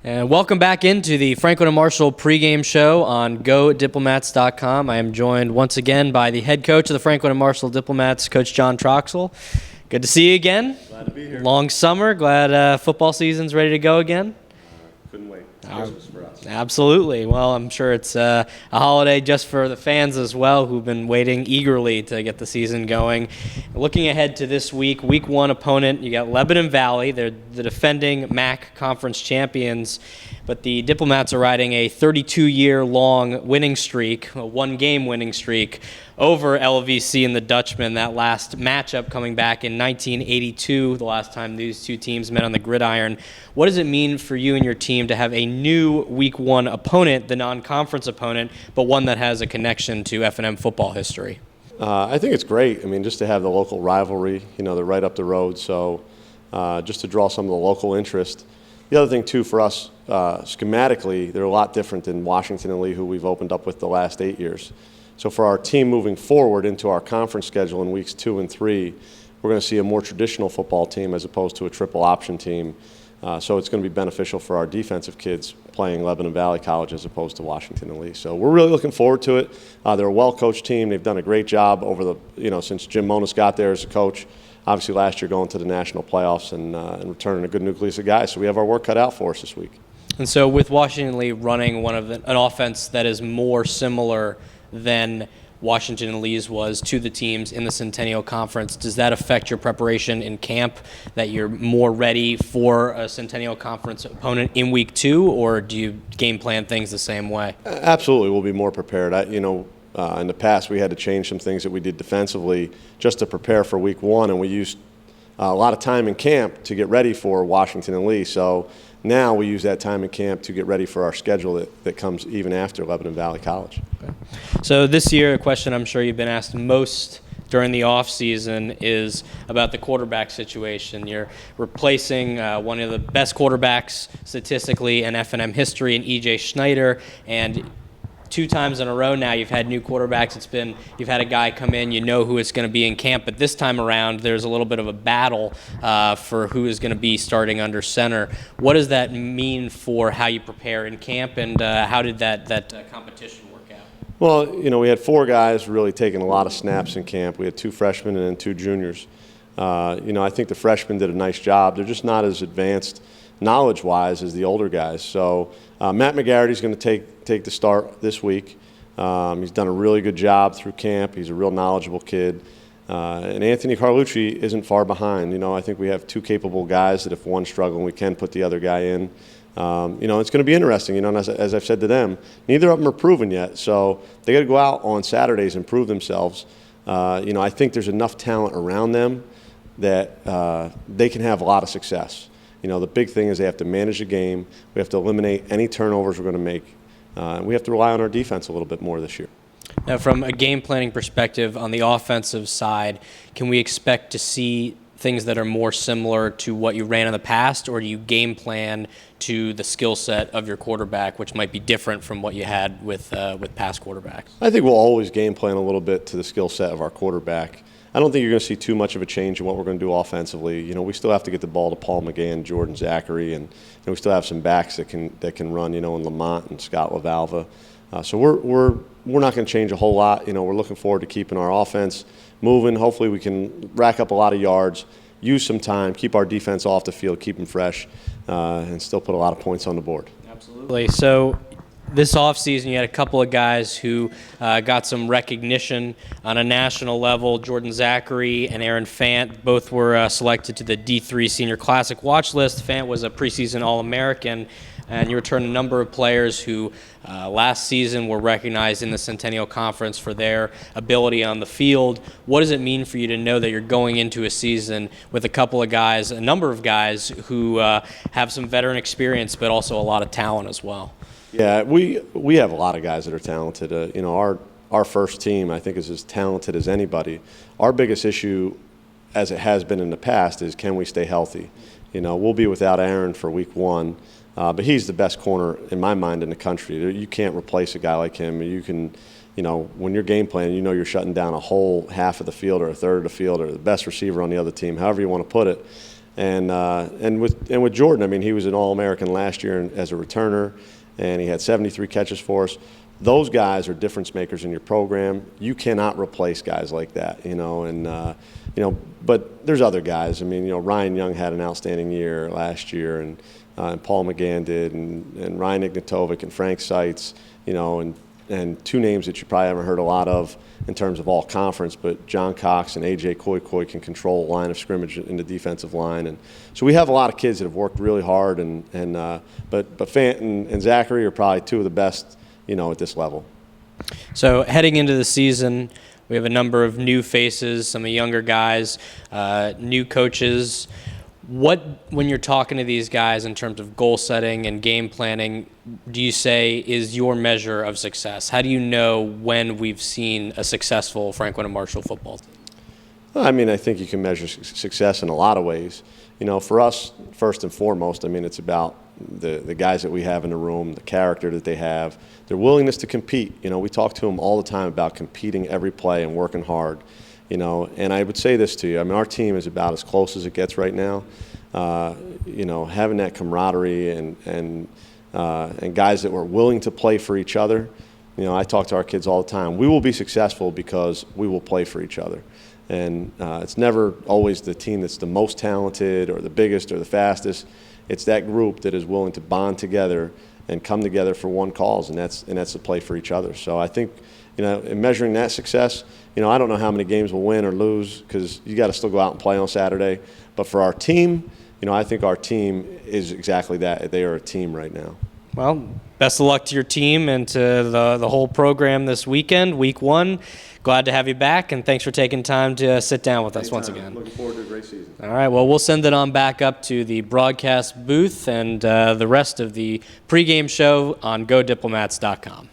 And welcome back into the Franklin and Marshall pregame show on GoDiplomats.com. I am joined once again by the head coach of the Franklin and Marshall Diplomats, Coach John Troxell. Good to see you again. Glad to be here. Long summer. Glad football season's ready to go again. Couldn't wait. Christmas for us. Absolutely. Well, I'm sure it's a holiday just for the fans as well, who've been waiting eagerly to get the season going. Looking ahead to this week, week one opponent, you got Lebanon Valley. They're the defending MAC conference champions, but the Diplomats are riding a 32-year-long winning streak, a one-game winning streak over LVC and the Dutchmen. That last matchup coming back in 1982, the last time these two teams met on the gridiron. What does it mean for you and your team to have a new week one opponent, the non-conference opponent, but one that has a connection to F&M football history? I think it's great. I mean, just to have the local rivalry, they're right up the road, so just to draw some of the local interest. The other thing, too, for us, schematically, they're a lot different than Washington and Lee, who we've opened up with the last 8 years. So for our team moving forward into our conference schedule in weeks 2 and 3, we're going to see a more traditional football team as opposed to a triple option team. So it's going to be beneficial for our defensive kids playing Lebanon Valley College as opposed to Washington and Lee. So we're really looking forward to it. They're a well-coached team. They've done a great job over the, since Jim Monas got there as a coach. Obviously last year going to the national playoffs and returning a good nucleus of guys. So we have our work cut out for us this week. And so with Washington and Lee running an offense that is more similar than Washington and Lee's was to the teams in the Centennial Conference, does that affect your preparation in camp, that you're more ready for a Centennial Conference opponent in week 2, or do you game plan things the same way? Absolutely, we'll be more prepared. In the past, we had to change some things that we did defensively just to prepare for week 1, and we used a lot of time in camp to get ready for Washington and Lee. So now we use that time in camp to get ready for our schedule that comes even after Lebanon Valley College. Okay. So this year, a question I'm sure you've been asked most during the offseason is about the quarterback situation. You're replacing one of the best quarterbacks statistically in F&M history in E.J. Schneider, and 2 times in a row now you've had new quarterbacks. You've had a guy come in, you know who it's going to be in camp, but this time around there's a little bit of a battle for who is going to be starting under center. What does that mean for how you prepare in camp, and how did that competition work out? Well, we had 4 guys really taking a lot of snaps in camp. We had 2 freshmen and then 2 juniors. I think the freshmen did a nice job. They're just not as advanced knowledge-wise as the older guys. So Matt McGarrity's going to take the start this week. He's done a really good job through camp. He's a real knowledgeable kid. And Anthony Carlucci isn't far behind. I think we have 2 capable guys that if one's struggling, we can put the other guy in. It's going to be interesting. And as I've said to them, neither of them are proven yet. So they got to go out on Saturdays and prove themselves. I think there's enough talent around them that they can have a lot of success. The big thing is they have to manage the game. We have to eliminate any turnovers we're going to make. We have to rely on our defense a little bit more this year. Now, from a game planning perspective, on the offensive side, can we expect to see things that are more similar to what you ran in the past, or do you game plan to the skill set of your quarterback, which might be different from what you had with past quarterbacks? I think we'll always game plan a little bit to the skill set of our quarterback. I don't think you're going to see too much of a change in what we're going to do offensively. We still have to get the ball to Paul McGann, Jordan Zachary, and we still have some backs that can run, in Lamont and Scott LaValva. So we're not going to change a whole lot. We're looking forward to keeping our offense moving. Hopefully we can rack up a lot of yards, use some time, keep our defense off the field, keep them fresh, and still put a lot of points on the board. Absolutely. So this offseason, you had a couple of guys who got some recognition on a national level. Jordan Zachary and Aaron Fant both were selected to the D3 Senior Classic watch list. Fant was a preseason All-American, and you returned a number of players who last season were recognized in the Centennial Conference for their ability on the field. What does it mean for you to know that you're going into a season with a number of guys who have some veteran experience but also a lot of talent as well? Yeah, we have a lot of guys that are talented. Our first team, I think, is as talented as anybody. Our biggest issue, as it has been in the past, is can we stay healthy? We'll be without Aaron for week 1, but he's the best corner, in my mind, in the country. You can't replace a guy like him. You can, when you're game planning, you're shutting down a whole half of the field or a third of the field or the best receiver on the other team, however you want to put it. And with Jordan, I mean, he was an All-American last year as a returner, and he had 73 catches for us. Those guys are difference makers in your program. You cannot replace guys like that, But there's other guys. I mean, Ryan Young had an outstanding year last year, and Paul McGann did, and Ryan Ignatovic and Frank Seitz, and two names that you probably haven't heard a lot of in terms of all conference, but John Cox and A.J. Koikoi can control a line of scrimmage in the defensive line. And so we have a lot of kids that have worked really hard, but Fant and Zachary are probably two of the best, at this level. So heading into the season, we have a number of new faces, some of the younger guys, new coaches. When you're talking to these guys in terms of goal setting and game planning, do you say is your measure of success? How do you know when we've seen a successful Franklin and Marshall football team? I mean, I think you can measure success in a lot of ways. For us, first and foremost, I mean, it's about the guys that we have in the room, the character that they have, their willingness to compete. We talk to them all the time about competing every play and working hard. And I would say this to you. I mean, our team is about as close as it gets right now. Having that camaraderie and guys that were willing to play for each other. I talk to our kids all the time. We will be successful because we will play for each other. And it's never always the team that's the most talented or the biggest or the fastest. It's that group that is willing to bond together and come together for one cause, and that's to play for each other. So I think, in measuring that success, I don't know how many games we'll win or lose because you got to still go out and play on Saturday. But for our team, I think our team is exactly that. They are a team right now. Well, best of luck to your team and to the whole program this weekend, week 1. Glad to have you back, and thanks for taking time to sit down with us once again. Looking forward to a great season. All right, well, we'll send it on back up to the broadcast booth and the rest of the pregame show on GoDiplomats.com.